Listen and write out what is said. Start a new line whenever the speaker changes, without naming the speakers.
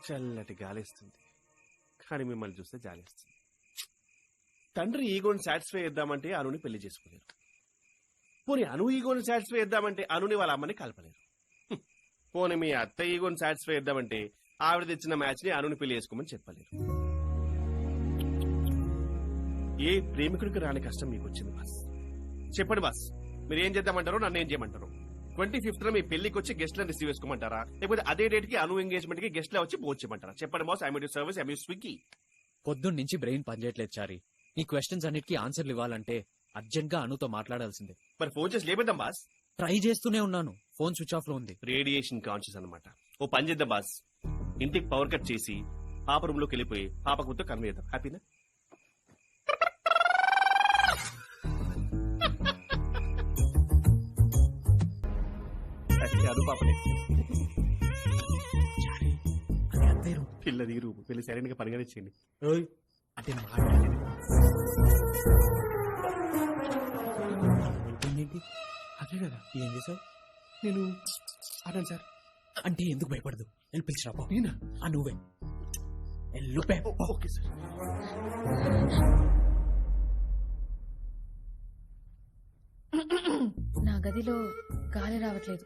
చల్లటి గాలిస్తుంది, కానీ మిమ్మల్ని చూస్తే జాలిస్తుంది. తండ్రి ఈగోని సాటిస్ఫై చేద్దామంటే అనుని పెళ్లి చేసుకోలేరు. పోనీ అను ఈగోని సాటిస్ఫై చేద్దామంటే అనుని వాళ్ళ అమ్మని కలపలేరు. పోనీ మీ అత్త ఈగోని సాటిస్ఫై చేద్దామంటే ఆవిడ తెచ్చిన మ్యాచ్ ని అనుని పెళ్లి చేసుకోమని చెప్పలేరు. ఏ ప్రేమికుడికి రాని కష్టం మీకు వచ్చింది బాస్. చెప్పండి బాస్, మీరు ఏం చేద్దామంటారో, నన్ను ఏం చేయమంటారు? 25th మీ పెళ్లికి వచ్చి గెస్ట్లను రిసీవ్ చేసుకోమంటారా, లేకపోతే అదే డేట్ కి అను ఎంగేజ్మెంట్ కి గెస్ట్ లా వచ్చి పోవచ్చేమంటారా? చెప్పండి boss. I mean service, I mean Swiggy.
పొద్దున్న నుంచి బ్రెయిన్ పనిచేయట్లేదు చారి. నీ క్వశ్చన్స్ అన్నిటికీ ఆన్సర్లు ఇవ్వాలంటే అర్జెంట్ గా అనుతో మాట్లాడాల్సిందే.
మరి ఫోన్ చేసి లేపేద్దాం బాస్.
ట్రై చేస్తూనే ఉన్నాను, ఫోన్ స్విచ్ ఆఫ్ లో ఉంది.
రేడియేషన్ కాన్షియస్ అన్నమాట. ఓ పని చేద్దాం బాస్, ఇంటికి పవర్ కట్ చేసి పాప రూమ్ లోకి వెళ్ళిపోయి పాపకు మొత్తం కన్వే చేద్దాం. హ్యాపీనా? అది పాపనే. పిల్లది రూమ్ వెళ్ళి సరైన పరిగణించండి.
అంటే
అదే కదా
ఏం చేసావు?
నేను అన్నాను సార్.
అంటే ఎందుకు భయపడదు? వెళ్ళి పిలిచిరా.
నేనా?
నువ్వే వెళ్ళు.
Okay sir.
నా గదిలో గాలి రావట్లేదు.